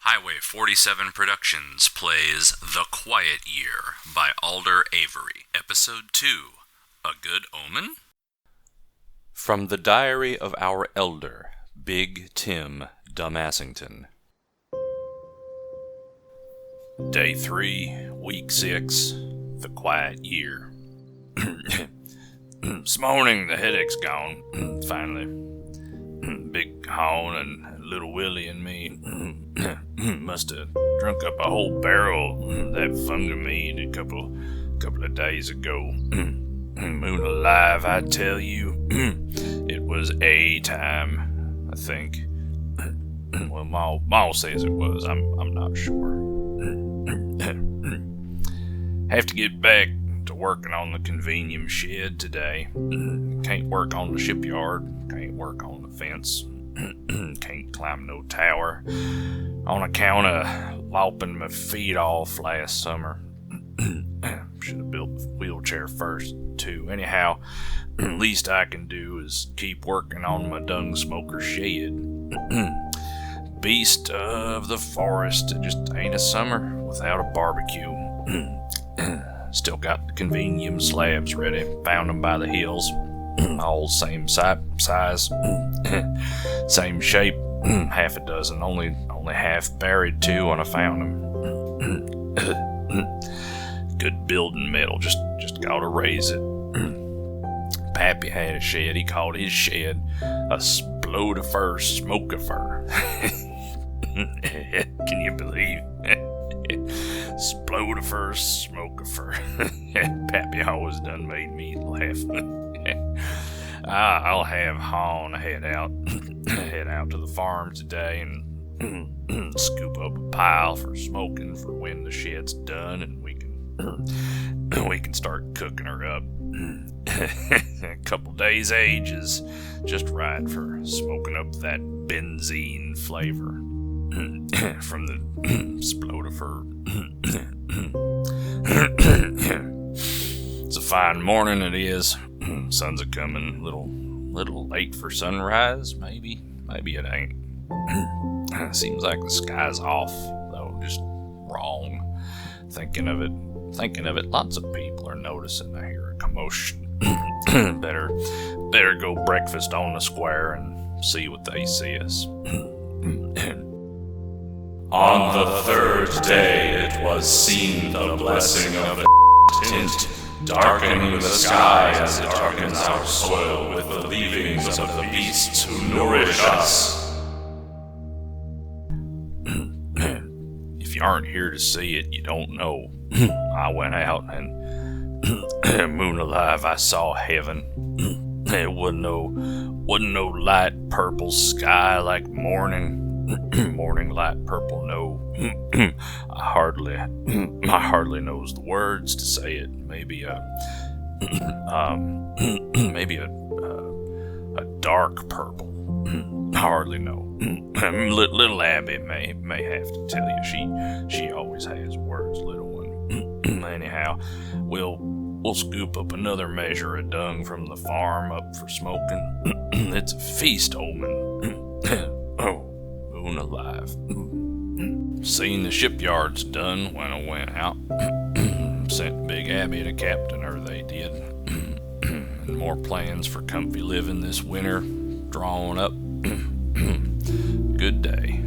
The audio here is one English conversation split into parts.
Highway 47 Productions plays The Quiet Year by Alder Avery. Episode 2, A Good Omen? From the Diary of Our Elder, Big Tim Dummassington. Day 3, Week 6, The Quiet Year. This morning the headache's gone, finally. Big Hon and Little Willie and me must have drunk up a whole barrel of that fungamead a couple of days ago. Moon alive, I tell you, it was a time, I think. Well, Ma says it was. I'm not sure. Have to get back to working on the convenience shed today. Can't work on the shipyard. Can't work on the fence. Can't climb no tower on account of lopping my feet off last summer. Should have built the wheelchair first, too. Anyhow, least I can do is keep working on my dung smoker shed. Beast of the forest, it just ain't a summer without a barbecue. Still got the convenience slabs ready, found them by the hills. All same size, same shape, half a dozen, only half buried too when I found them. Good building metal, just gotta raise it. Pappy had a shed, he called his shed a Splodifer Smokifer. Can you believe? Splodifer Smokifer. Pappy always done made me laugh. I'll have Hon head out to the farm today and scoop up a pile for smoking for when the shed's done, and we can start cooking her up. A couple days age is just right for smoking up that benzene flavor from the Splodifer. It's a fine morning, it is. Sun's a coming, little late for sunrise, maybe it ain't. Seems like the sky's off, though, just wrong. Thinking of it, lots of people are noticing. I hear a commotion. Better go breakfast on the square and see what they see us. On the third day it was seen the blessing of a tint darken the sky as it darkens our soil with the leavings of the beasts who nourish us. If you aren't here to see it, you don't know. I went out and moon alive, I saw heaven. It wasn't no light purple sky like morning. Morning light purple, no. I hardly knows the words to say it. Maybe a dark purple. I hardly know. Little Abby may have to tell you. She always has words, little one. Anyhow, we'll scoop up another measure of dung from the farm up for smoking. It's a feast, Omen. Oh. Alive. Seen the shipyards done when I went out. Sent Big Abby to captain her, they did. And more plans for comfy living this winter drawn up. Good day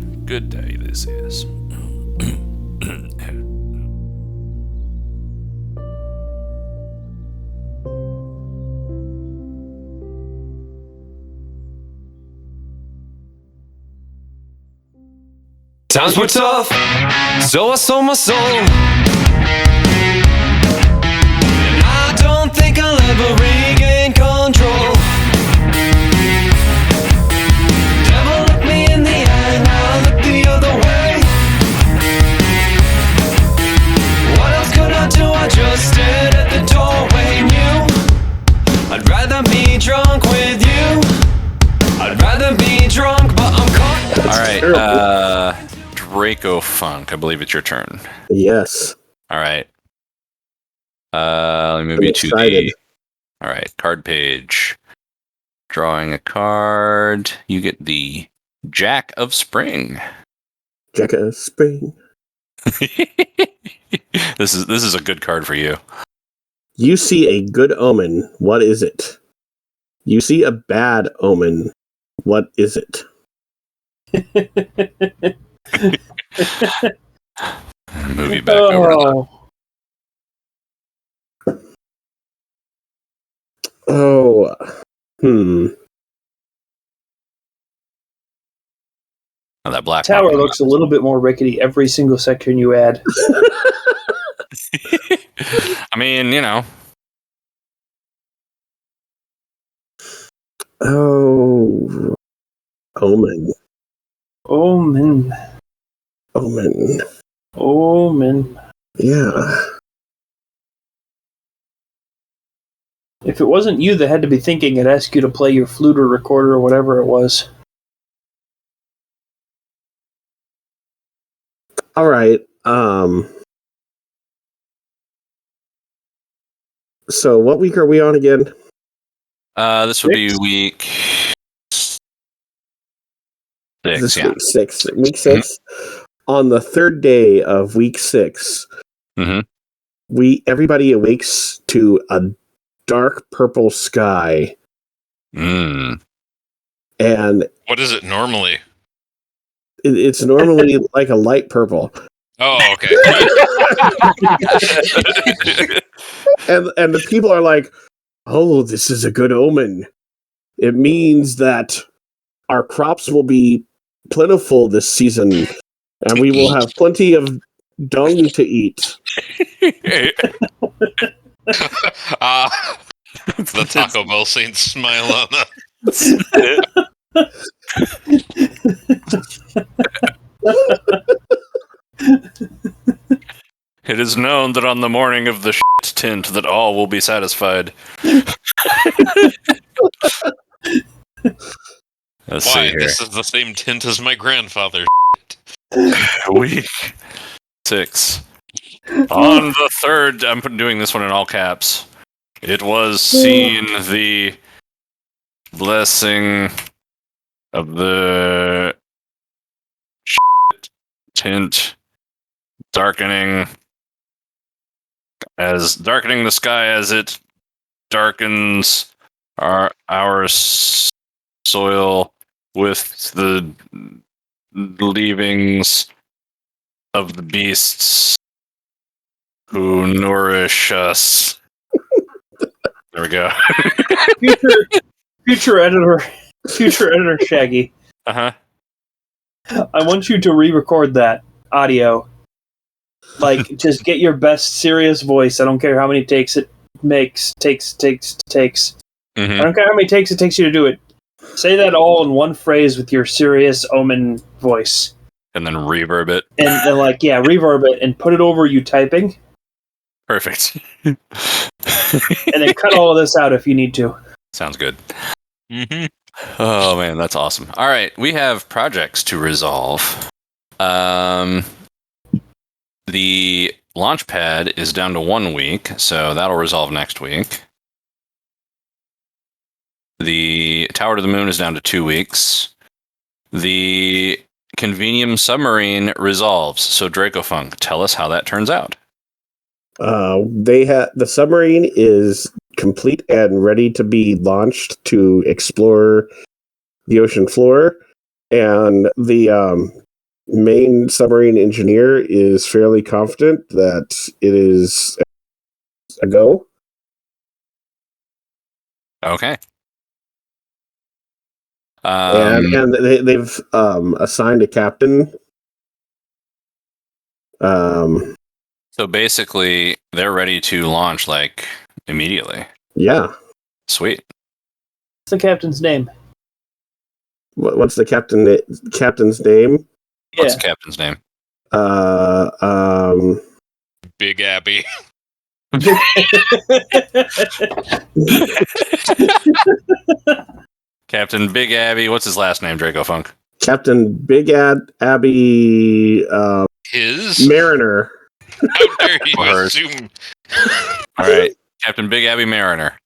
this is. Times were tough, so I sold my soul. And I don't think I'll ever regain control. Devil looked me in the eye, now I look the other way. What else could I do? I just stared at the doorway, knew I'd rather be drunk with you. I'd rather be drunk, but I'm caught. Alright, Dracofunk, I believe it's your turn. Yes. Alright. Let me move you to the... Alright, card page. Drawing a card. You get the Jack of Spring. Jacka Spring. This is a good card for you. You see a good omen. What is it? You see a bad omen. What is it? Move you back over to Oh. that black Tower marble. looks a little bit more rickety every single section you add. I mean, you know. Oh. Omen. Omen. Omen. Omen. Yeah. If it wasn't you that had to be thinking, I'd ask you to play your flute or recorder or whatever it was. All right. So what week are we on again? This would be week 6, This yeah. week 6. Week 6. On the third day of week 6, everybody awakes to a dark purple sky. Mm. And what is it normally? it's normally like a light purple. Oh, okay. And the people are like, oh, this is a good omen. It means that our crops will be plentiful this season, and we will have plenty of dung to eat. The Taco Bell Saints smile on that. It is known that on the morning of the tint that all will be satisfied. Let's see Why? here. This is the same tint as my grandfather. Week 6. On the third, I'm doing this one in all caps. It was seen the blessing of the tint darkening the sky as it darkens our soil with the leavings of the beasts who nourish us. There we go. Future editor Shaggy. Uh-huh. I want you to re-record that audio. Like, just get your best serious voice. I don't care how many takes it takes. Mm-hmm. I don't care how many takes it takes you to do it. Say that all in one phrase with your serious Omen voice. And then reverb it. And then, reverb it and put it over you typing. Perfect. And then cut all of this out if you need to. Sounds good. Mm-hmm. Oh, man, that's awesome. All right, we have projects to resolve. The launch pad is down to 1 week, so that'll resolve next week. The Tower to the Moon is down to 2 weeks. The Convenium Submarine resolves. So, Dracofunk, tell us how that turns out. The submarine is complete and ready to be launched to explore the ocean floor, and the main submarine engineer is fairly confident that it is a go. Okay. And they've assigned a captain. So basically, they're ready to launch immediately. Yeah. Sweet. What's the captain's name? What's the captain's name? What's the captain's name? Big Abby. Captain Big Abby. What's his last name, Dracofunk? Captain Big Abby His? Mariner. How dare you Hers. assume? All right, Captain Big Abby Mariner.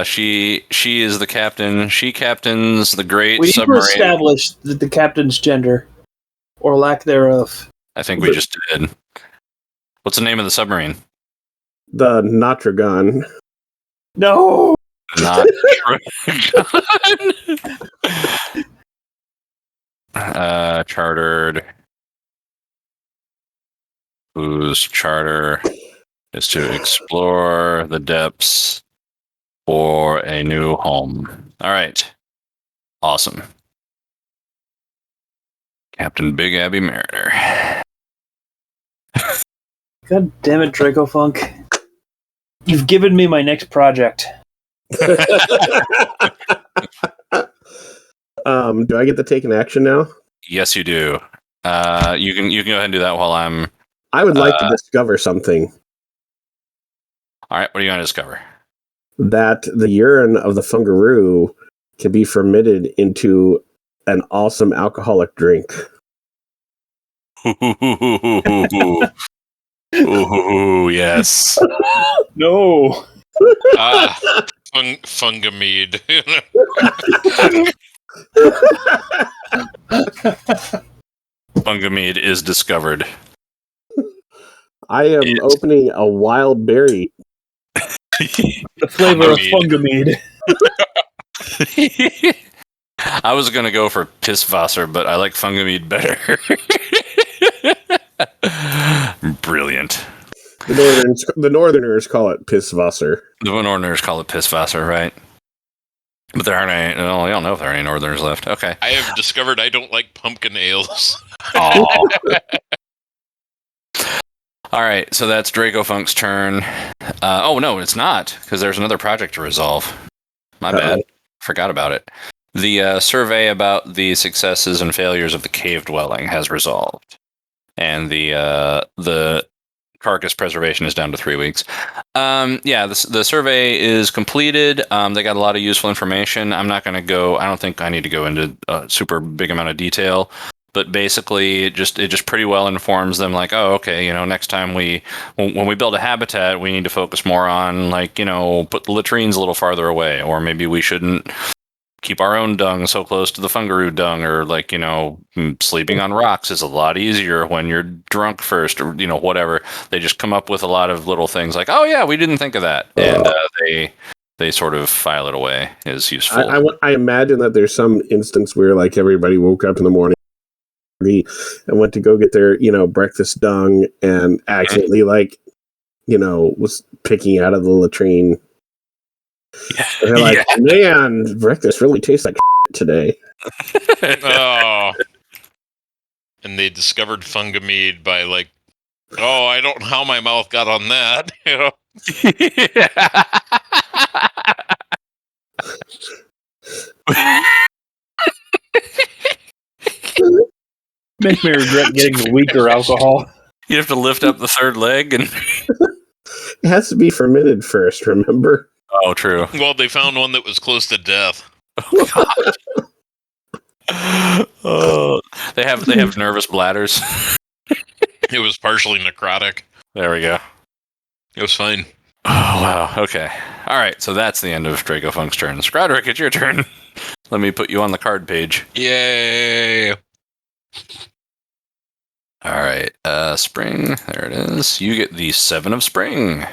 She is the captain. She captains the great We need to submarine. establish the captain's gender. or lack thereof. I think we just did. What's the name of the submarine? The Notragon. No! Not chartered. Whose charter is to explore the depths for a new home. All right. Awesome. Captain Big Abby Mariner. God damn it, Dracofunk. You've given me my next project. Do I get to take an action now? Yes, you do. You can go ahead and do that while I'm. I would like to discover something. All right. What are you going to discover? That the urine of the fungaroo can be fermented into an awesome alcoholic drink. Ooh, yes. No! Fungamede. Fungamede is discovered. I am opening a wild berry. The flavor of Fungamede. I was going to go for Pisswasser, but I like Fungamede better. Brilliant. The Northerners call it Pisswasser. The Northerners call it Pisswasser, right? But there aren't any. Well, I don't know if there are any Northerners left. Okay. I have discovered I don't like pumpkin ales. Oh. All right, so that's Dracofunk's turn. Oh, no, it's not, because there's another project to resolve. My bad. Forgot about it. The survey about the successes and failures of the cave dwelling has resolved. And the carcass preservation is down to 3 weeks. The survey is completed. They got a lot of useful information. I'm not going to go. I don't think I need to go into a super big amount of detail. But basically, it just pretty well informs them, like, oh, okay, next time when we build a habitat, we need to focus more on, like, put the latrines a little farther away, or maybe we shouldn't keep our own dung so close to the fungaroo dung, or like, sleeping on rocks is a lot easier when you're drunk first, or whatever. They just come up with a lot of little things like, oh yeah, we didn't think of that, and they sort of file it away as useful. I imagine that there's some instance where like everybody woke up in the morning and went to go get their breakfast dung and accidentally was picking out of the latrine. Yeah. And they're like, man, breakfast really tastes like today. Oh. And they discovered Fungamede by like, oh, I don't know how my mouth got on that. Make me regret getting the weaker alcohol. You have to lift up the third leg, and it has to be fermented first, remember? Oh, true. Well, they found one that was close to death. Oh, God. Oh, they have nervous bladders. It was partially necrotic. There we go. It was fine. Oh, wow. Okay. All right. So that's the end of Dracofunk's turn. Scrodrick, it's your turn. Let me put you on the card page. Yay! All right. Spring. There it is. You get the 7 of spring.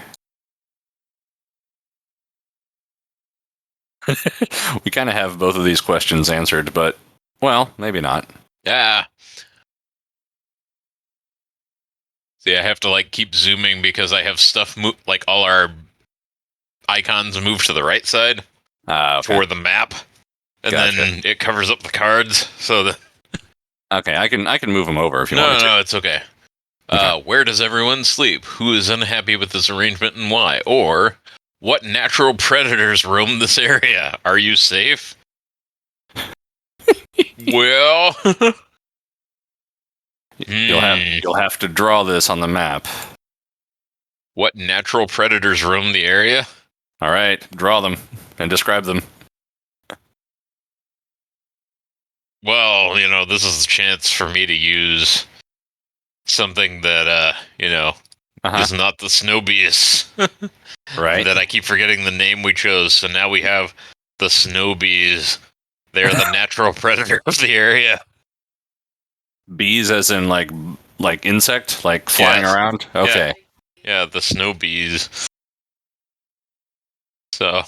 We kind of have both of these questions answered, but, well, maybe not. Yeah. See, I have to keep zooming because I have stuff all our icons move to the right side for the map, and then it covers up the cards. So okay, I can move them over if you want. No, it's okay. Where does everyone sleep? Who is unhappy with this arrangement and why? Or what natural predators roam this area? Are you safe? Well. You'll have to draw this on the map. What natural predators roam the area? All right, draw them and describe them. Well, this is a chance for me to use something that, is not the snow bees. Right. That I keep forgetting the name we chose. So now we have the snow bees. They're the natural predator of the area. Bees, as in like insect, like flying Yes. around. Okay. Yeah, the snow bees. So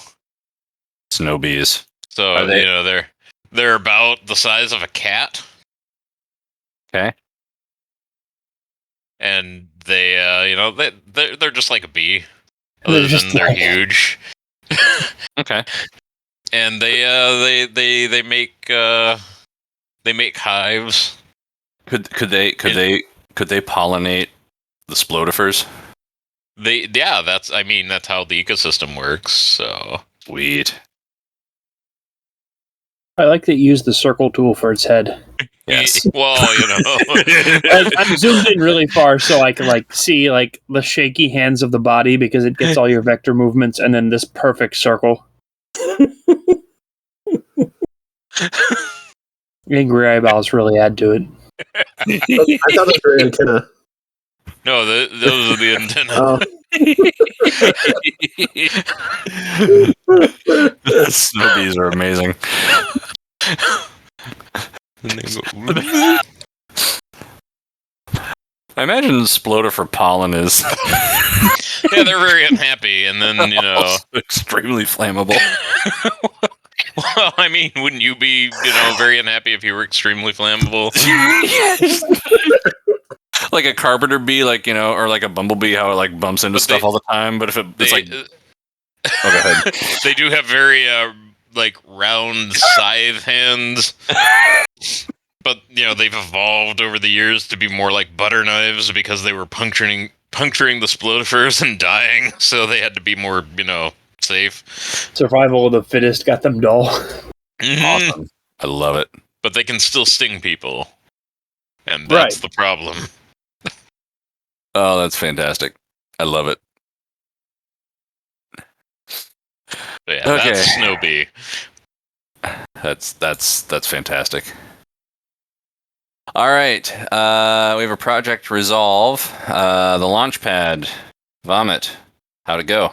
Snow bees. so Are they- they're about the size of a cat, Okay. and they they're just like a bee, They're other just than they're like- huge. Okay. And they make hives. Could they pollinate the splodifers? That's how the ecosystem works. So Sweet. I like that you use the circle tool for its head. Yes. well, Like I'm zoomed in really far so I can like see like the shaky hands of the body because it gets all your vector movements and then this perfect circle. Angry eyeballs really add to it. I thought those were antenna. no, those are the antenna. Oh, Snow bees are amazing. I imagine splodifer pollen is Yeah, they're very unhappy, and then extremely flammable. Well, I mean, wouldn't you be very unhappy if you were extremely flammable? Yes. Like a carpenter bee, or like a bumblebee, how it like bumps into But stuff all the time. But if it's like, oh, go ahead. They do have very round scythe hands, but they've evolved over the years to be more like butter knives because they were puncturing the splodifers and dying, so they had to be more safe. Survival of the fittest got them dull. Mhm. Awesome. I love it. But they can still sting people, and that's the problem. Oh, that's fantastic. I love it. But yeah, Okay. that's Snow Bee. That's fantastic. All right. We have a project resolve. The launch pad. Vomit. How'd it go?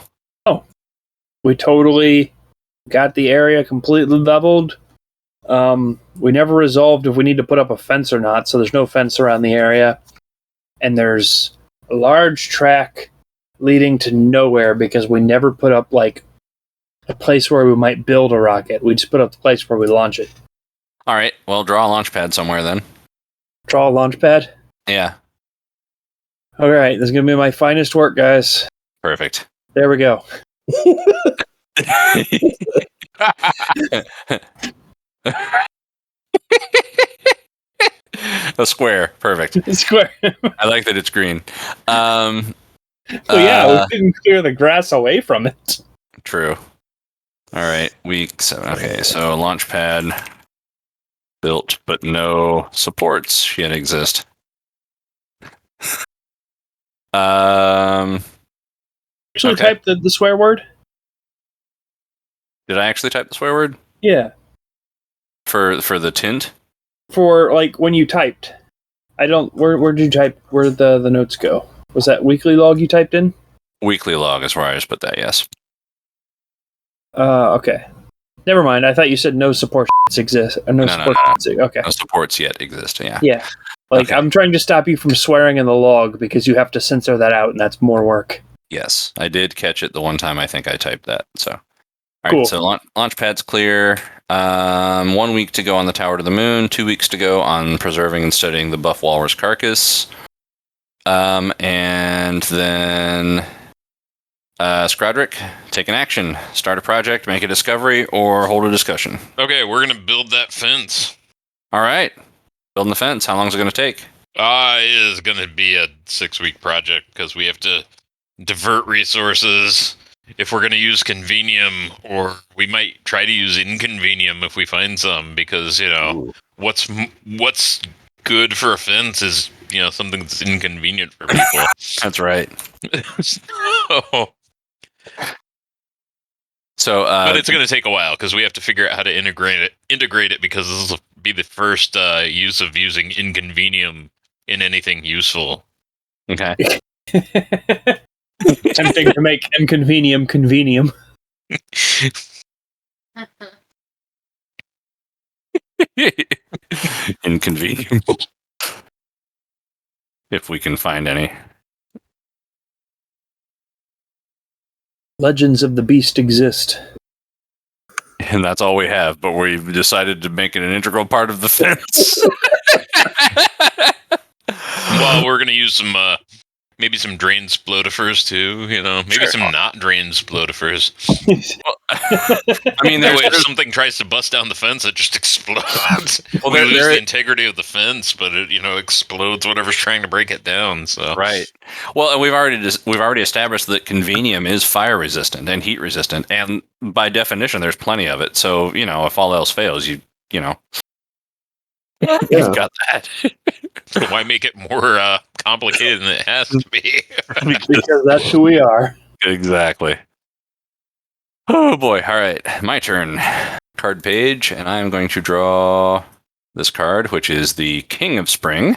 We totally got the area completely leveled. We never resolved if we need to put up a fence or not, so there's no fence around the area. And there's a large track leading to nowhere because we never put up like a place where we might build a rocket. We just put up the place where we launch it. All right. Well, draw a launch pad somewhere then. Draw a launch pad. Yeah. All right, this is going to be my finest work, guys. Perfect. There we go. A square. Perfect. Square. I like that it's green. Well, yeah, we didn't clear the grass away from it. True. All right. Week 7. Okay, so launch pad built, but no supports yet exist. Actually, Okay. type the swear word. Did I actually type the swear word Yeah, for the tint? for like when you typed. I don't. Where did you type? Where did the notes go? Was that weekly log you typed in? Weekly log is where I just put that. Yes. Okay. Never mind. I thought you said no support exist. No No, support. Okay. No supports yet exist. Yeah. Yeah. Like Okay. I'm trying to stop you from swearing in the log because you have to censor that out, and that's more work. Yes, I did catch it the one time I think I typed that. So, all right. Cool. So launch pad's clear. 1 week to go on the Tower to the Moon. 2 weeks to go on preserving and studying the buff walrus carcass. And then Scrodrick, take an action, start a project, make a discovery, or hold a discussion. Okay, we're gonna build that fence. All right, building the fence. How long is it going to take? It is gonna be a 6-week project because we have to divert resources if we're gonna use convenium, or we might try to use inconvenium if we find some. Because Ooh. what's good for a fence is something that's inconvenient for people. That's right. So, So, but it's going to take a while because we have to figure out how to integrate it because this will be the first use of using inconvenium in anything useful. okay. Tempting to make inconvenium convenium. Inconvenient. if we can find any. Legends of the Beast exist. And that's all we have, but we've decided to make it an integral part of the fence. Well, we're gonna use some maybe some drain splodifers too. Maybe Sure. some not drain splodifers. I mean, That way, if something tries to bust down the fence, it just explodes. Well, we there- lose there- the integrity of the fence, but it explodes whatever's trying to break it down. So right. Well, and we've already established that convenium is fire resistant and heat resistant, and by definition, there's plenty of it. So if all else fails, you've got that. why make it more complicated than it has to be? Because that's who we are. Exactly. Oh boy! All right, my turn. Card page, and I'm going to draw this card, which is the King of Spring.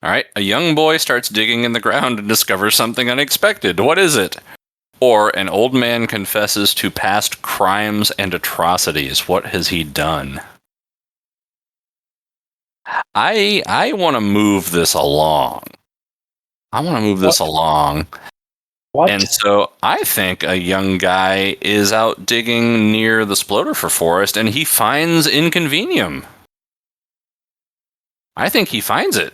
All right, a young boy starts digging in the ground and discovers something unexpected. What is it? Or an old man confesses to past crimes and atrocities. What has he done? I want to move this along. What? And so I think a young guy is out digging near the Splodifer forest and he finds Inconvenium. I think he finds it.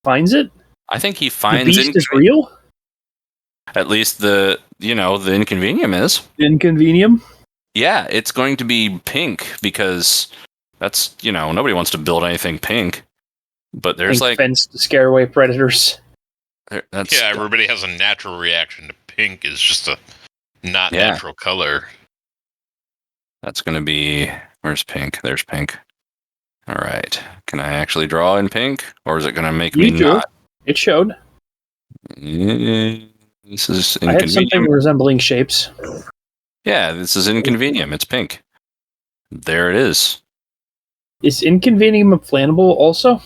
Finds it? I think he The finds Beast is real? At least the Inconvenium is. Inconvenium? Yeah, it's going to be pink because that's, nobody wants to build anything pink. But there's Pink fence to scare away predators. That's Yeah, everybody has a natural reaction to pink. Is just a not Yeah. natural color. That's going to be, where's pink? There's pink. All right. Can I actually draw in pink? Or is it going to make me You do. not? It showed. This is I had something Inconvenium. resembling shapes. Yeah, this is Inconvenium. It's pink. There it is. Is Inconvenium flammable also?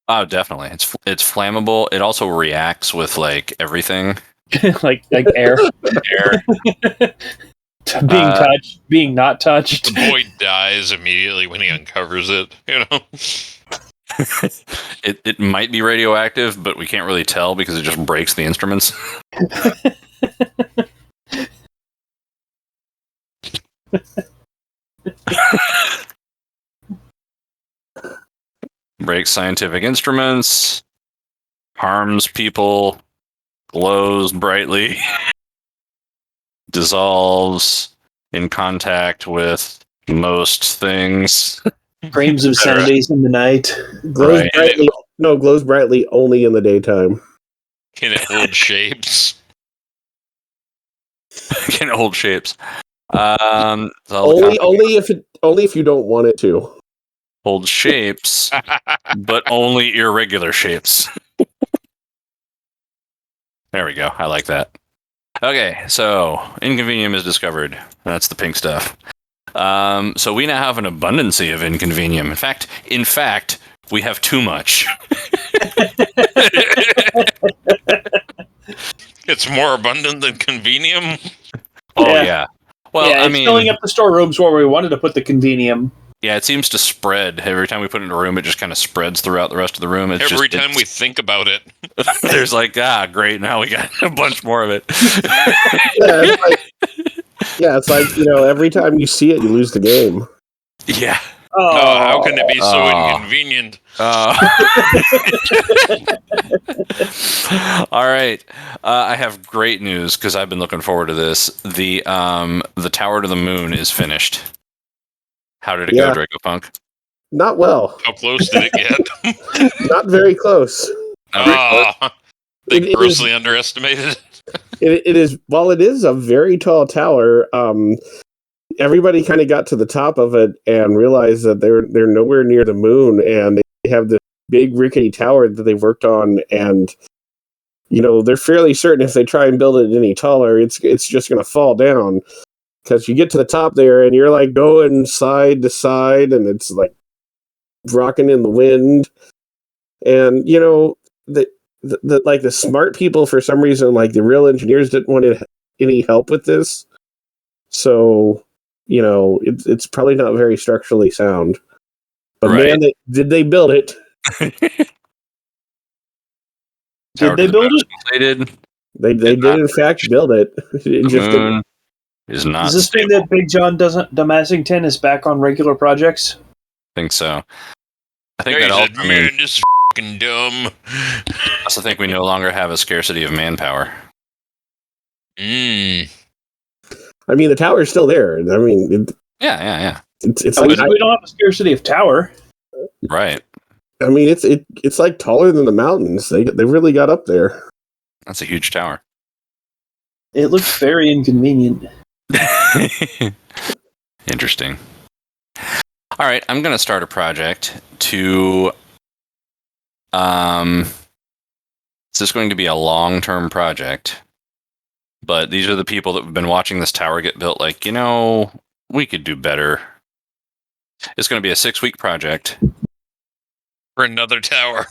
Oh, definitely. It's flammable. It also reacts with everything. like air. Being touched, being not touched. The boy dies immediately when he uncovers it. It might be radioactive, but we can't really tell because it just breaks the instruments. Breaks scientific instruments, harms people, glows brightly, dissolves in contact with most things. Frames of Sundays in the night. Glows Right. brightly. No, glows brightly only in the daytime. Can it hold shapes? Can hold shapes. Only if you don't want it to. Hold shapes, but only irregular shapes. There we go. I like that. Okay, so Inconvenium is discovered. That's the pink stuff. So we now have an abundancy of Inconvenium. In fact, we have too much. It's more abundant than convenium. Oh Yeah. yeah. Well, yeah, I it's mean, filling up the storerooms where we wanted to put the Convenium. yeah, it seems to spread. Every time we put it in a room, it just kind of spreads throughout the rest of the room. Every time we think about it. there's great, now we got a bunch more of it. It's like every time you see it, you lose the game. Yeah. Oh, how can it be so Oh. inconvenient? All right. I have great news because I've been looking forward to this. The Tower to the Moon is finished. How did it go, Dracofunk? Not well. How close did it get? Not very close. They It grossly underestimated. It is, while it is a very tall tower, everybody kind of got to the top of it and realized that they're nowhere near the moon, and they have this big rickety tower that they've worked on, and they're fairly certain if they try and build it any taller, it's just going to fall down, because you get to the top there and you're going side to side, and it's rocking in the wind, and the smart people, for some reason, the real engineers, didn't want any help with this, so it's probably not very structurally sound. But Right. man, did they build it? Tower Did they to the build moon is it? completed. They did in fact build it. It The just didn't. moon is not Does this mean stable. that Big John Damassington is back on regular projects? I think so. I think He that said, also means man, this is fucking dumb. I also think we no longer have a scarcity of manpower. I mean, the tower's still there. I mean, Yeah. it's At like least we don't have a scarcity of tower. Right. I mean, it's like taller than the mountains. They really got up there. That's a huge tower. It looks very inconvenient. Interesting. All right, I'm going to start a project to this is going to be a long-term project. But these are the people that have been watching this tower get built like, we could do better. It's going to be a 6-week project. For another tower.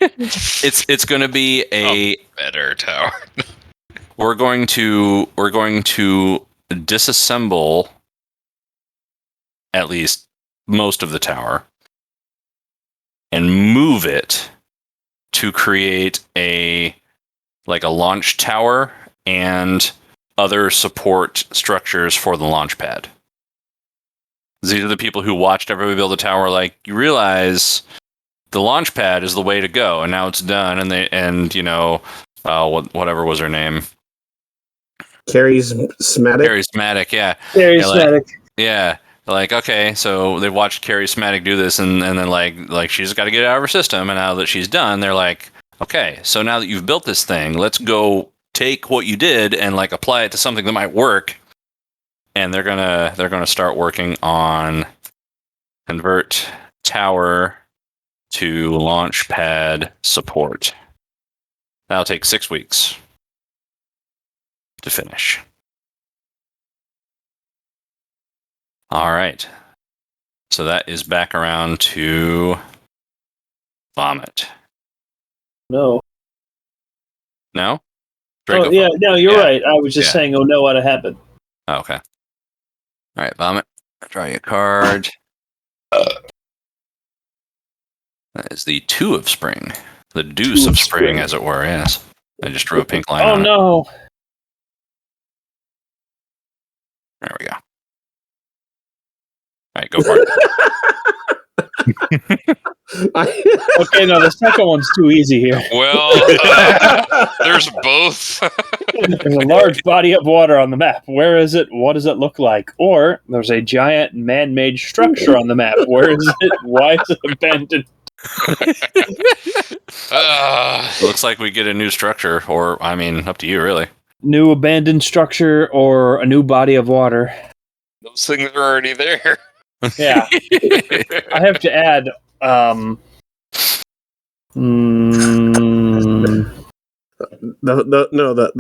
It's going to be a better tower. we're going to disassemble at least most of the tower and move it to create a launch tower and other support structures for the launch pad. These are the people who watched everybody build a tower. Like, you realize the launch pad is the way to go, and now it's done. Whatever was her name, Carrie Smatic. Carrie Smatic, yeah. Charismatic. Yeah. Like, okay, so they've watched Carrie Smatic do this, and then like she's got to get it out of her system, and now that she's done, they're like, okay, so now that you've built this thing, let's go take what you did and apply it to something that might work. And they're gonna start working on convert tower to launch pad support. That'll take 6 weeks to finish. All right. So that is back around to Vomit. No. No? Oh, yeah, no, you're right. I was just Yeah. saying, oh no, what happened? Oh, okay. All right, Vomit. Draw you a card. That is the 2 of spring. The deuce of spring, as it were, yes. I just drew a pink line on it. No. There we go. All right, go for it. Okay, no, the second one's too easy here. Well, there's both. There's a large body of water on the map. Where is it? What does it look like? Or there's a giant man-made structure on the map. Where is it? Why is it abandoned? Looks like we get a new structure, or, up to you, really. New abandoned structure or a new body of water. Those things are already there. Yeah. I have to add, The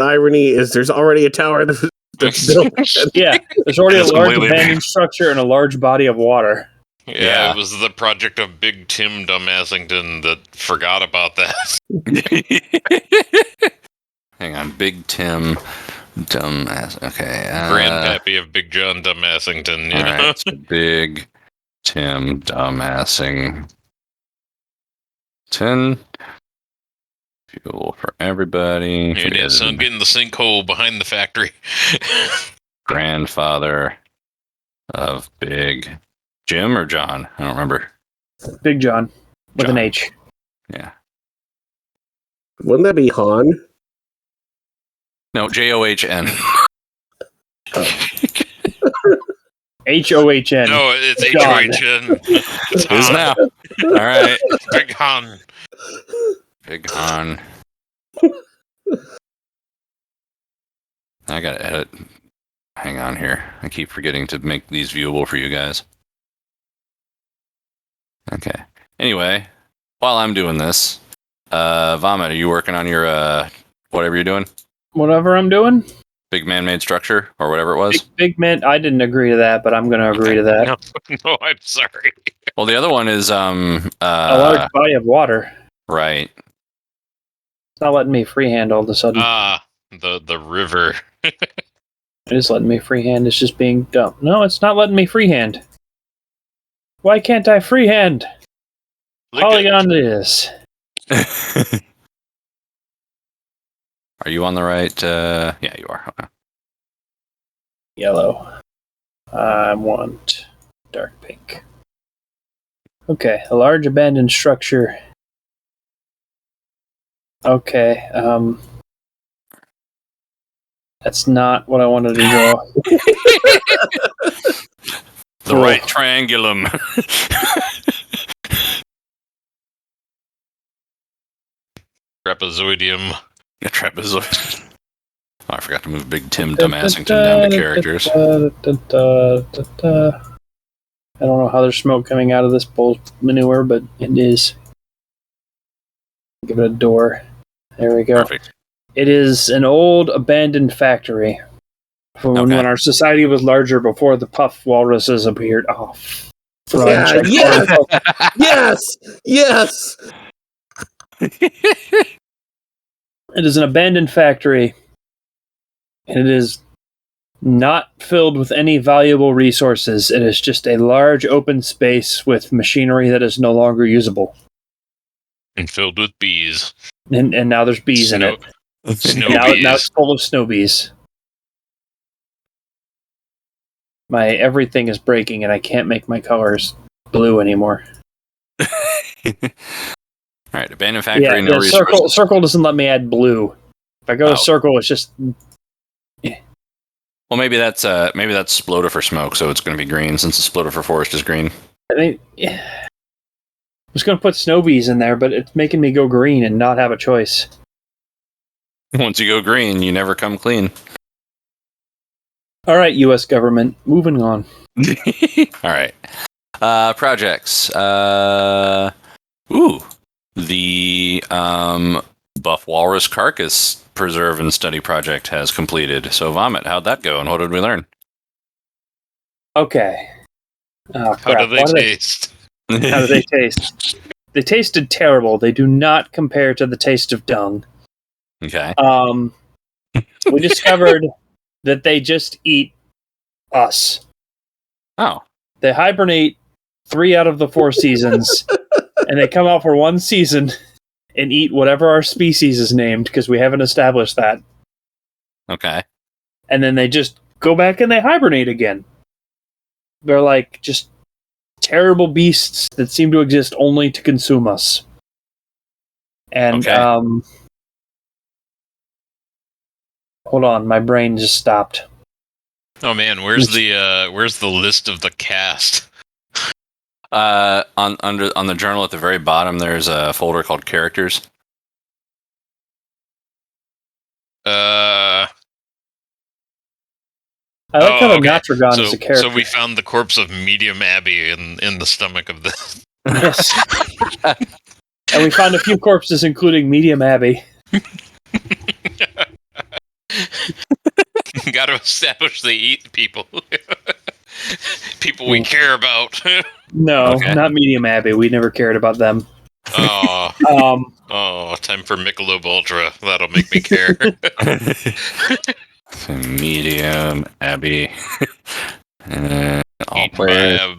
irony is there's already a tower that's built. yeah, there's already a It's large completely- abandoned structure and a large body of water. Yeah, it was the project of Big Tim Dumbassington that forgot about that. Hang on, Big Tim, dumbass. Okay, Grandpappy of Big John Dumbassington, you all know? right, so Big Tim dumbassing. Fuel for everybody. It is sunk in the sinkhole behind the factory. Grandfather of Big Jim or John? I don't remember. Big John with John. an H. Yeah. Wouldn't that be Han? No, John. H-O-H-N. No, it's John. H-O-H-N. It's It is Han. now. All right. Big Han. Big Han. I gotta edit. Hang on here. I keep forgetting to make these viewable for you guys. Okay. Anyway, while I'm doing this, Vomit, are you working on your whatever you're doing? Whatever I'm doing? Big man-made structure or whatever it was? Big man, I didn't agree to that, but I'm going to agree to that. No, I'm sorry. Well, the other one is A large body of water. right. It's not letting me freehand all of a sudden. The river. It is letting me freehand. It's just being dumb. No, it's not letting me freehand. Why can't I freehand? Polygon it is. Are you on the right? Yeah, you are. Okay. Yellow. I want dark pink. Okay, a large abandoned structure. Okay, that's not what I wanted to draw. The right triangulum. Trapezoidium. A trapezoid. Oh, I forgot to move Big Tim Dumbassington down to characters. I don't know how there's smoke coming out of this bull manure, but it is. Give it a door. There we go. Perfect. It is an old abandoned factory from when our society was larger before the puff walruses appeared. Oh, yes, yes. It is an abandoned factory, and it is not filled with any valuable resources. It is just a large open space with machinery that is no longer usable. And filled with bees. And now there's bees in it. Snow Now bees. it's full of snow bees. My everything is breaking, and I can't make my colors blue anymore. All right, abandoned factory, no resources. Circle doesn't let me add blue. If I go to circle, it's just. Well, maybe that's Sploda for smoke, so it's going to be green since the Sploda for forest is green. I mean, I was going to put snow bees in there, but it's making me go green and not have a choice. Once you go green, you never come clean. All right, U.S. government, moving on. All right, projects. The Buff Walrus Carcass Preserve and Study project has completed. So, Vomit, how'd that go, and what did we learn? Okay. Oh, How do they taste? How do they taste? They tasted terrible. They do not compare to the taste of dung. Okay. We discovered that they just eat us. Oh. They hibernate 3 out of the 4 seasons, and they come out for 1 season and eat whatever our species is named, because we haven't established that. Okay. And then they just go back and they hibernate again. They're like just terrible beasts that seem to exist only to consume us. And, hold on, my brain just stopped. Oh man, where's the list of the cast? On the journal at the very bottom, there's a folder called characters. I like how the Notragon is a character. So we found the corpse of Medium Abby in the stomach of the. Yes. And we found a few corpses, including Medium Abby. Got to establish they eat people. People we care about. No, not Medium Abby. We never cared about them. Oh, time for Michelob Ultra. That'll make me care. Medium Abby. I'll Eaten by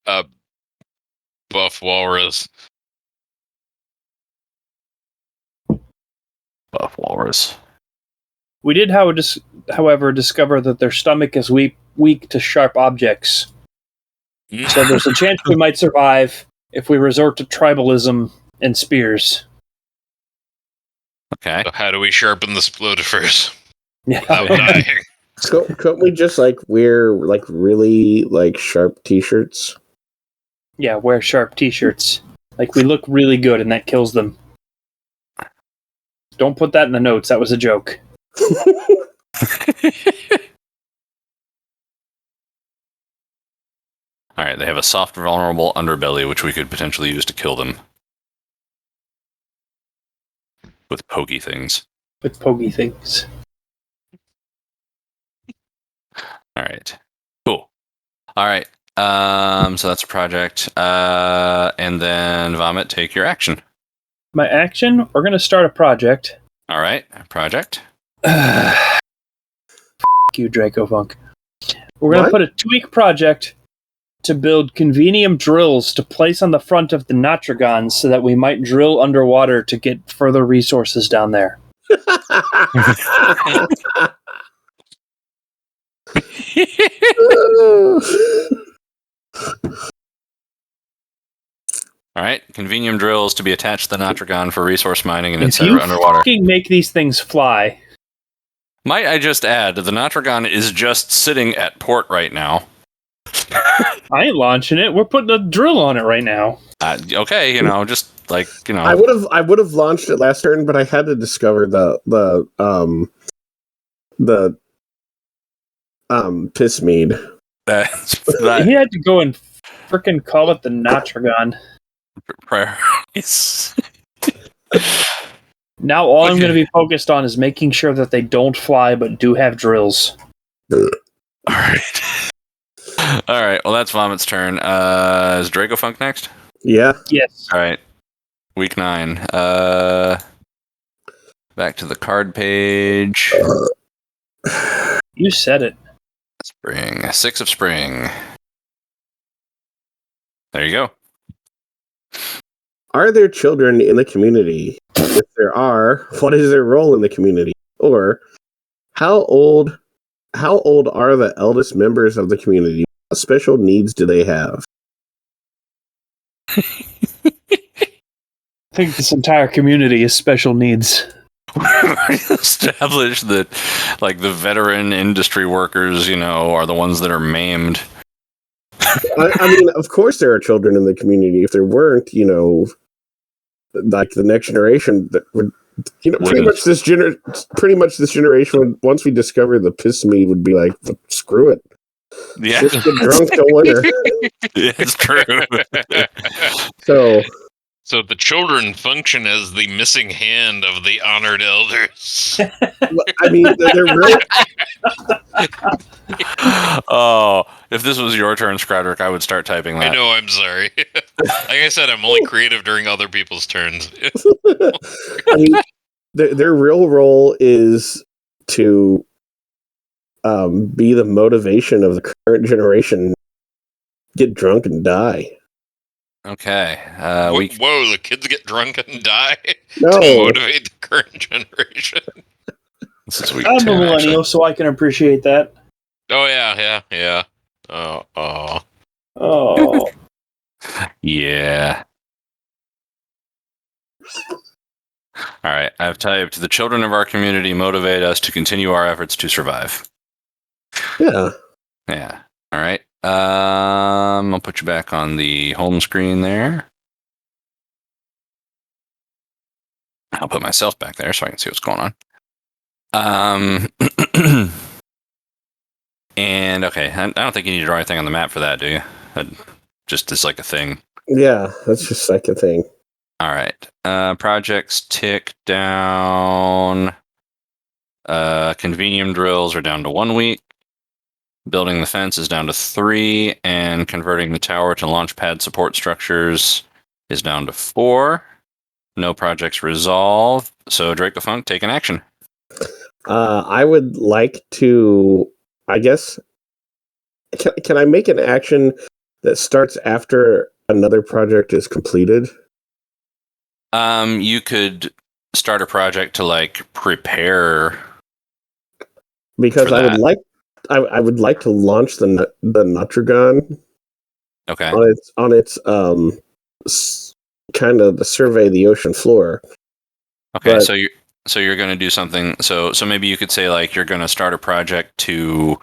a buff walrus. Buff walrus. We did, however, discover that their stomach is weak to sharp objects. So there's a chance we might survive if we resort to tribalism and spears. Okay. So how do we sharpen the splodifers? Yeah. Without dying? So couldn't we just wear really sharp t-shirts? Yeah, wear sharp t-shirts. We look really good and that kills them. Don't put that in the notes. That was a joke. All right, they have a soft, vulnerable underbelly, which we could potentially use to kill them. With pokey things. With pokey things. All right. Cool. All right. So that's a project. And then, Vomit, take your action. My action? We're going to start a project. All right. Project. you, Dracofunk. We're going to put a 2-week project to build convenium drills to place on the front of the Notragons so that we might drill underwater to get further resources down there. All right, convenium drills to be attached to the Notragon for resource mining and If etc. you underwater. fucking make these things fly. Might I just add, the Notragon is just sitting at port right now. I ain't launching it. We're putting a drill on it right now. Okay, just like I would have launched it last turn, but I had to discover the piss mead. He had to go and frickin' call it the Notragon. Priorities. Now all I'm going to be focused on is making sure that they don't fly but do have drills. All right. Well, that's Vomit's turn. Is Dracofunk next? Yeah. Yes. All right. Week 9. Back to the card page. You said it. Spring. 6 of spring. There you go. Are there children in the community? If there are, what is their role in the community? Or how old are the eldest members of the community? What special needs do they have? I think this entire community is special needs. Establish that, like, the veteran industry workers, are the ones that are maimed. I mean, of course there are children in the community. If there weren't, like the next generation that would, pretty much this generation would, once we discover the piss mead, would be like, screw it. Yeah. Just get drunk till winter. It's true. So the children function as the missing hand of the honored elders. I mean, they're really... Oh, if this was your turn, Scrodrick, I would start typing that. I know, I'm sorry. Like I said, I'm only creative during other people's turns. I mean, their real role is to be the motivation of the current generation. Get drunk and die. Okay. Whoa, the kids get drunk and die No. to motivate the current generation. This is week I'm 10, a millennial, actually. so I can appreciate that. Oh, yeah. Oh. Oh. Yeah. All right. I've typed, the children of our community motivate us to continue our efforts to survive. Yeah. Yeah. All right. I'll put you back on the home screen there. I'll put myself back there so I can see what's going on. And okay, I don't think you need to draw anything on the map for that, do you? Just as like a thing. Yeah, that's just like a thing. All right. Projects tick down. Convenium drills are down to 1 week. Building the fence is down to 3, and converting the tower to launch pad support structures is down to 4. No projects resolve. So Dracofunk, take an action. I would like to, I guess, can I make an action that starts after another project is completed? You could start a project to like prepare. Because I would like to launch the Notragon. Okay. On its kind of the survey the ocean floor. Okay, but, so you're going to do something. So maybe you could say like you're going to start a project to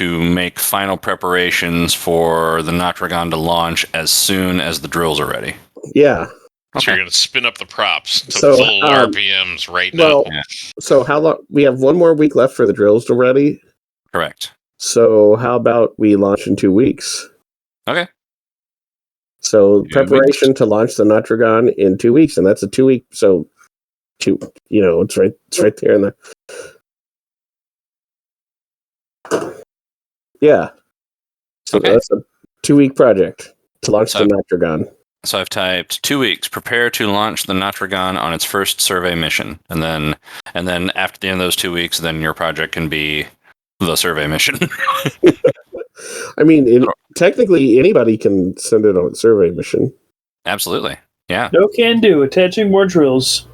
make final preparations for the Notragon to launch as soon as the drills are ready. Yeah. So Okay. you're going to spin up the props to So, full RPMs right now. Yeah. So how long? We have 1 more week left for the drills to ready. Correct. So how about we launch in 2 weeks? Okay. So 2 preparation to launch the Notragon in 2 weeks, and that's a 2 week. So it's right there in the. Yeah. So Okay. that's a 2 week project to launch the Notragon. So I've typed 2 weeks. Prepare to launch the Notragon on its first survey mission, and then after the end of those 2 weeks, then your project can be the survey mission. I mean, technically, anybody can send it on a survey mission. Absolutely, yeah. No can do. Attaching more drills.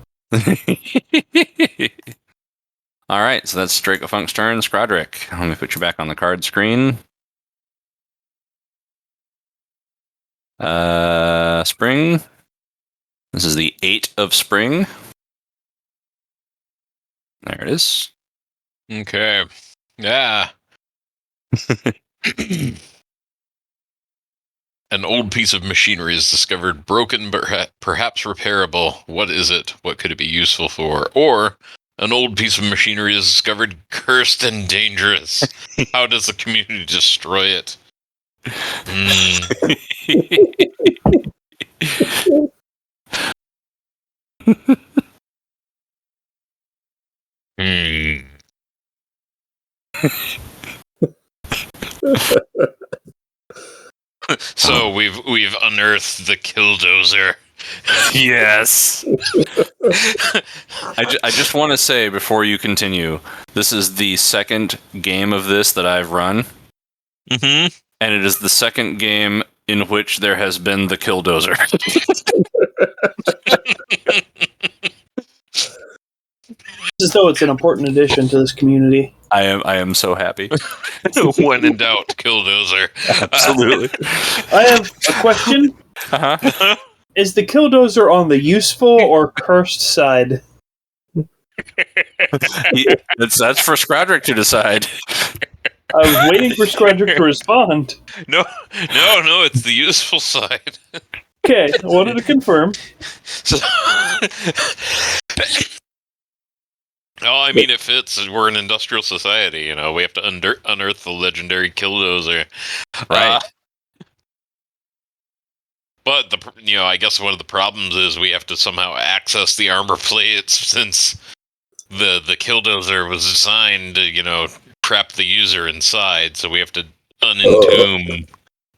All right, so that's Dracofunk's turn. Scrodrick, let me put you back on the card screen. Spring. This is the 8 of spring. There it is. Okay. Yeah. An old piece of machinery is discovered, broken but perhaps repairable. What is it? What could it be useful for? Or an old piece of machinery is discovered, cursed and dangerous. How does the community destroy it? So we've unearthed the Killdozer. Yes. I just want to say before you continue, this is the second game of this that I've run. Mm-hmm. And it is the second game in which there has been the Killdozer. As though it's an important addition to this community. I am so happy. When in doubt, Killdozer. Absolutely. I have a question. Uh-huh. Is the Killdozer on the useful or cursed side? That's for Scrodrick to decide. I was waiting for Scrodrick to respond. No, it's the useful side. Okay, I wanted to confirm. So, no, I mean it fits. We're an industrial society, you know. We have to unearth the legendary Killdozer, Right? But I guess one of the problems is we have to somehow access the armor plates since the Killdozer was designed to, trap the user inside. So we have to unentomb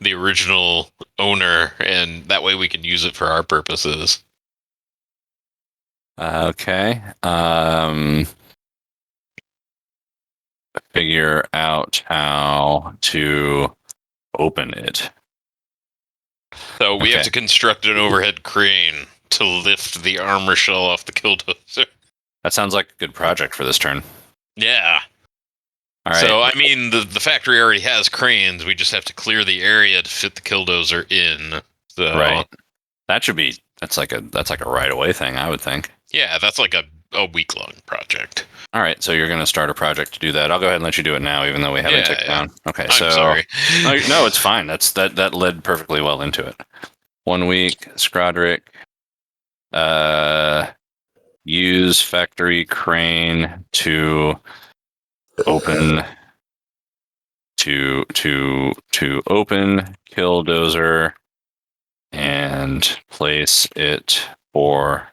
the original owner, and that way we can use it for our purposes. Okay. Figure out how to open it. So we have to construct an overhead crane to lift the armor shell off the Killdozer. That sounds like a good project for this turn. Yeah. All right. So, I mean, the factory already has cranes. We just have to clear the area to fit the Killdozer in. So, right. That's like a right away thing, I would think. Yeah, that's like a week-long project. All right, so you're going to start a project to do that. I'll go ahead and let you do it now, even though we haven't ticked down. Okay, I'm so sorry. No, it's fine. That led perfectly well into it. 1 week, Scrodrick. Use factory crane to open open Killdozer and place it for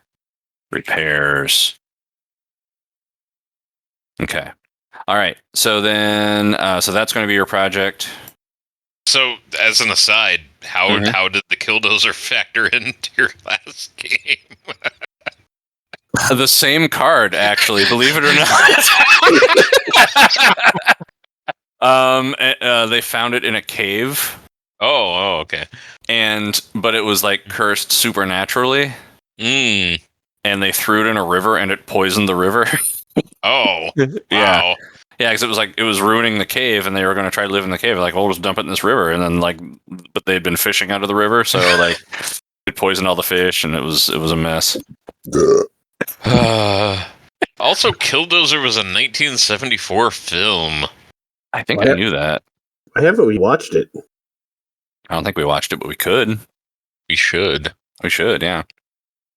repairs. Okay. All right. So then, so that's going to be your project. So, as an aside, how did the Killdozer factor into your last game? The same card, actually, believe it or not. They found it in a cave. Oh, okay. But it was like cursed supernaturally. Mm. And they threw it in a river, and it poisoned the river. Oh, Yeah. wow. Yeah, because it was ruining the cave, and they were going to try to live in the cave. Like, we'll just dump it in this river, and then but they had been fishing out of the river, so it poisoned all the fish, and it was a mess. Also, Killdozer was a 1974 film. I think I knew that. I haven't watched it. I don't think we watched it, but we could. We should. We should, yeah.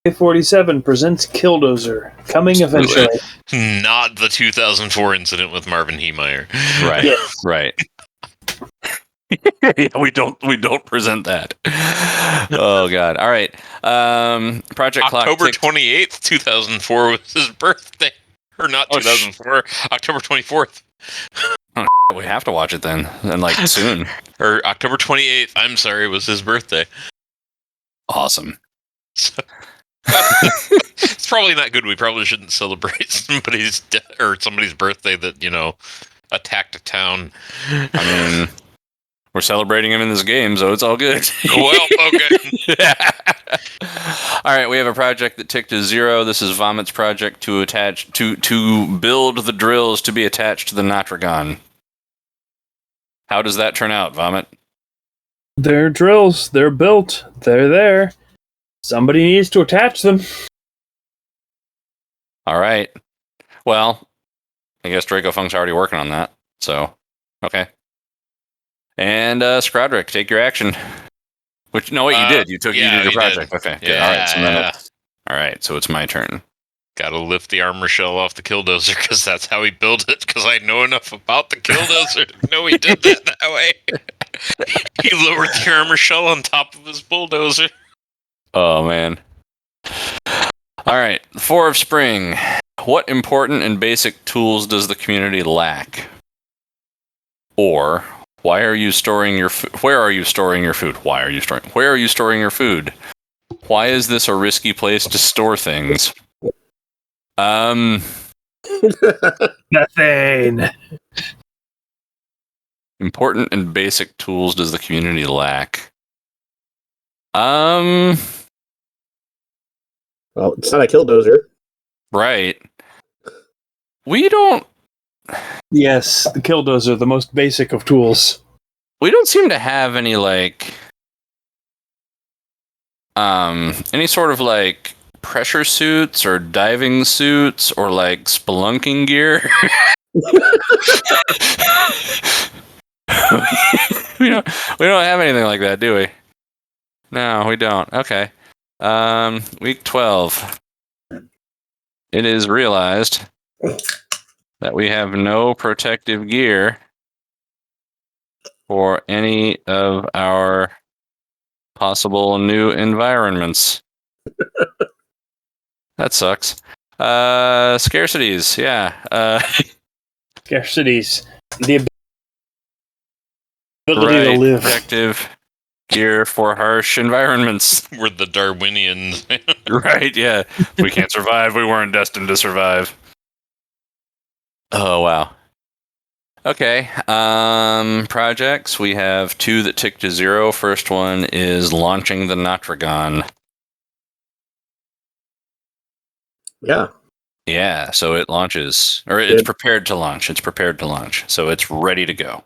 K47 presents Killdozer, coming eventually. Not the 2004 incident with Marvin Heemeyer. Right. Yes. Right. Yeah, we don't present that. Oh god. All right. Project October Clock 28th, 2004 was his birthday. Or not 2004, October 24th. We have to watch it then, and soon. Or October 28th, I'm sorry, was his birthday. Awesome. It's probably not good. We probably shouldn't celebrate somebody's somebody's birthday that attacked a town. I mean, we're celebrating him in this game, so it's all good. Well, okay. All right, we have a project that ticked to 0. This is Vomit's project to build the drills to be attached to the Natragon. How does that turn out, Vomit? They're drills. They're built. They're there. Somebody needs to attach them. All right. Well, I guess Dracofunk's already working on that. So, okay. And Scrodrick, take your action. Which you did. You did your project. Did. Okay. Yeah. All right. So it's my turn. Gotta lift the armor shell off the killdozer because that's how he built it. Because I know enough about the killdozer to know he did that way. He lowered the armor shell on top of his bulldozer. Oh man. All right. 4 of Spring. What important and basic tools does the community lack? Or where are you storing your food? Where are you storing your food? Where are you storing your food? Why is this a risky place to store things? Methane. Important and basic tools does the community lack? Well, it's not a killdozer. Right. We don't. Yes, the killdozer, the most basic of tools. We don't seem to have any any sort of pressure suits or diving suits or spelunking gear. we don't have anything like that, do we? No, we don't. Okay. Week 12. It is realized that we have no protective gear for any of our possible new environments. That sucks. Scarcities, yeah. Scarcities. The ability to live. Protective gear for harsh environments. We're the Darwinians. Right, yeah. We can't survive. We weren't destined to survive. Oh, wow. Okay. Projects. We have 2 that tick to 0. First one is launching the Natragon. Yeah. Yeah, so it launches. Or it's prepared to launch. So it's ready to go.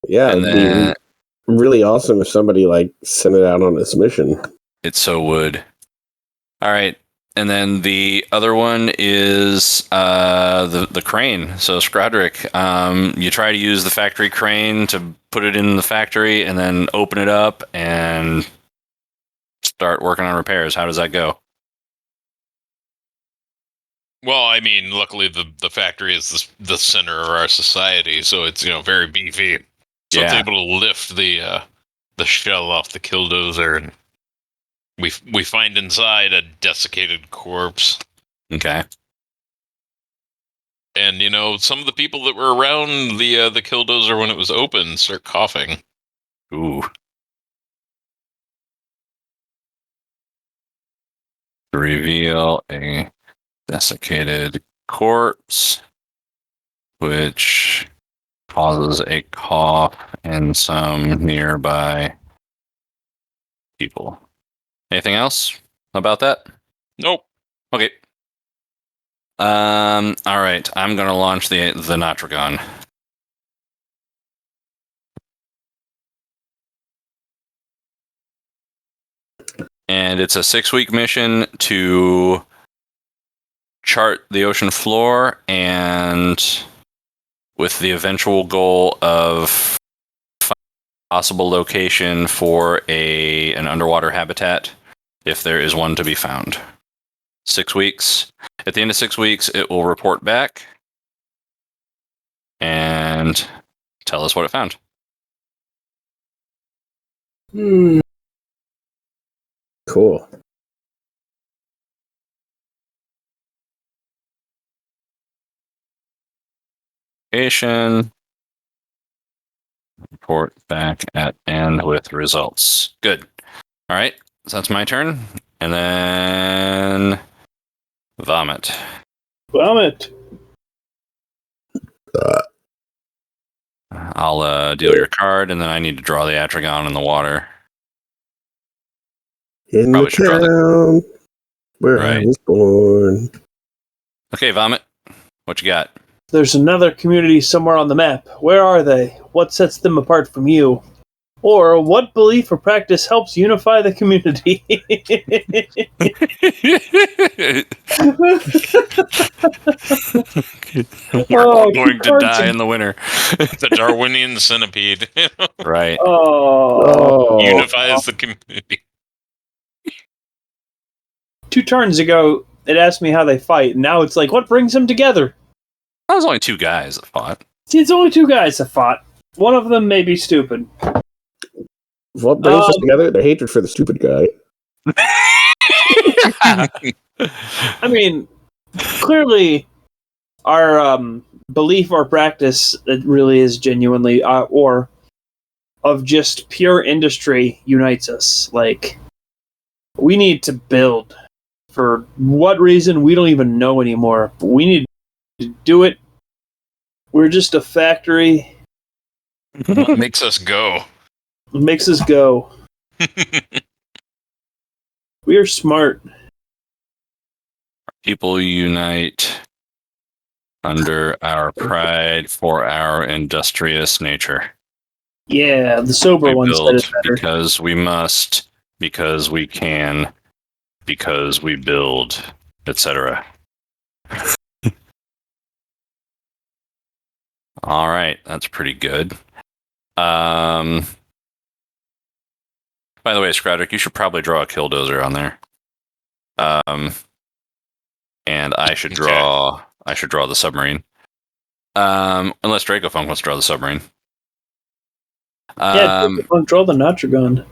Yeah, And it'd be really awesome if somebody sent it out on this mission. It so would. All right. And then the other one is the crane. So Scrodrick, you try to use the factory crane to put it in the factory and then open it up and start working on repairs. How does that go? Well, I mean, luckily the factory is the center of our society, so it's very beefy. So it's able to lift the shell off the killdozer, and we find inside a desiccated corpse. Okay. And some of the people that were around the killdozer when it was open start coughing. Ooh. Reveal a desiccated corpse, which causes a cough in some nearby people. Anything else about that? Nope. Okay. All right. I'm gonna launch the Natragon. And it's a 6-week mission to chart the ocean floor, and with the eventual goal of possible location for an underwater habitat, if there is one to be found. 6 weeks. At the end of 6 weeks, it will report back and tell us what it found. Cool. Report back at end with results. Good. All right, so that's my turn, and then vomit. Vomit. I'll deal your card, and then I need to draw the Atragon in the water. In Probably the should draw town where I Right. was born. Okay, vomit. What you got? There's another community somewhere on the map. Where are they? What sets them apart from you? Or what belief or practice helps unify the community? We're all Oh, going to cards die and- in the winter. The Darwinian centipede Right. Oh. unifies the community. 2 turns ago, it asked me how they fight, and now it's like, what brings them together? That was only 2 guys that fought. See, it's only 2 guys that fought. One of them may be stupid. What brings us together? The hatred for the stupid guy. I mean, clearly, our belief or practice that really is genuinely, or of just pure industry unites us. Like, we need to build. For what reason, we don't even know anymore. But we need to do it. We're just a factory. What makes us go? It makes us go. We are smart. People unite under our pride for our industrious nature. Yeah, the sober We one said build it better. because we must, because we can, because we build, etc. All right, that's pretty good. By the way, Scrodrick, you should probably draw a killdozer on there. And I should draw the submarine. Unless Dracofunk wants to draw the submarine. Draw the Natragon.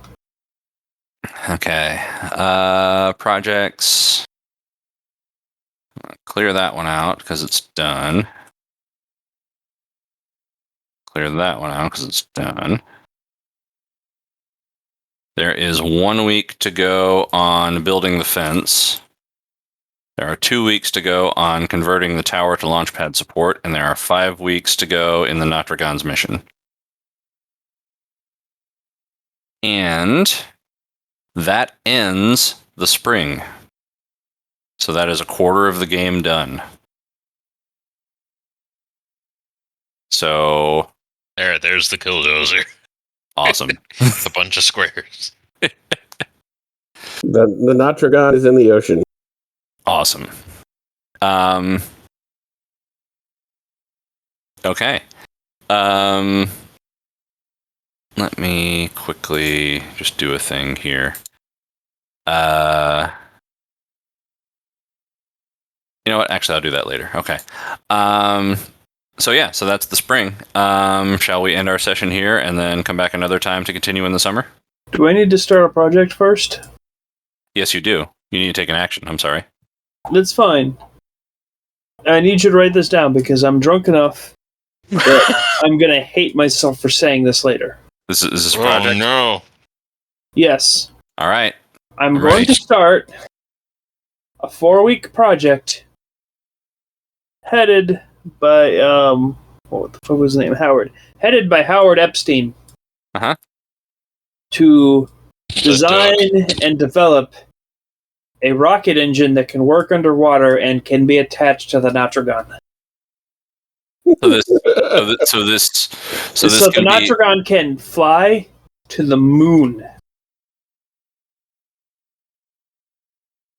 Okay. Projects. Clear that one out because it's done. Clear that one out because it's done. There is 1 week to go on building the fence. There are 2 weeks to go on converting the tower to launchpad support, and there are 5 weeks to go in the Natragon's mission. And that ends the spring. So that is a quarter of the game done. So There's the killdozer. awesome. It's a bunch of squares. The Natragon is in the ocean. Awesome. Okay. Let me quickly just do a thing here. You know what? Actually, I'll do that later. Okay. So that's the spring. Shall we end our session here and then come back another time to continue in the summer? Do I need to start a project first? Yes, you do. You need to take an action. I'm sorry. That's fine. I need you to write this down because I'm drunk enough that I'm gonna hate myself for saying this later. Is this a Oh project? no! Yes, All right. I'm Right. going to start a 4-week project headed by what the fuck was his name? Howard. Headed by Howard Epstein. Uh-huh. To design and develop a rocket engine that can work underwater and can be attached to the Natragon. So this So the can be Natragon can fly to the moon.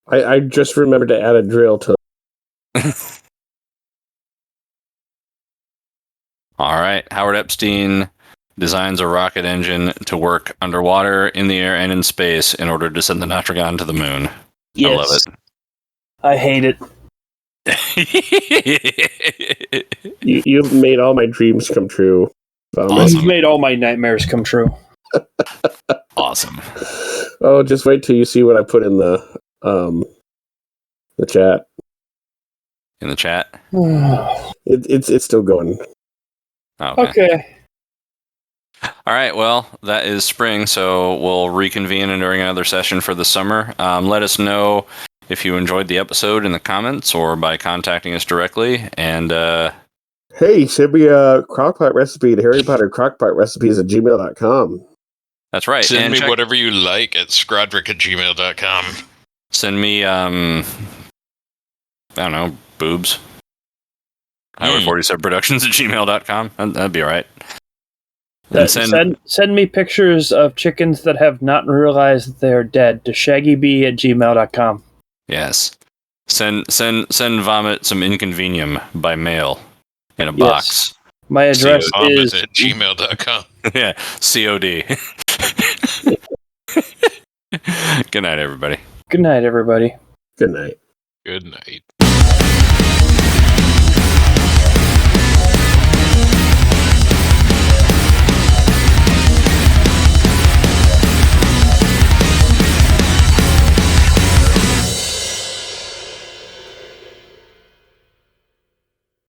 I just remembered to add a drill to All right. Howard Epstein designs a rocket engine to work underwater, in the air, and in space in order to send the Natragon to the moon. Yes. I love I hate it. it. You've made all my dreams come true. Awesome. You've made all my nightmares come true. Awesome. Oh, just wait till you see what I put in the chat. In the chat. It's still going. Okay. Okay. All right, well, that is spring, so we'll reconvene during another session for the summer. Let us know if you enjoyed the episode in the comments or by contacting us directly. And Hey, send me a crockpot recipe to Harry Potter crockpot recipes at gmail.com. that's right. Send and me whatever you like at scrodrick@gmail.com. Send me, I don't know, boobs. Highway 47 Productions at gmail.com. That'd be all right. And Send me pictures of chickens that have not realized that they are dead to shaggyb@gmail.com. Yes. Send vomit some inconvenium by mail in a box. My address is at gmail.com. Yeah, COD. Good night, everybody. Good night, everybody. Good night. Good night.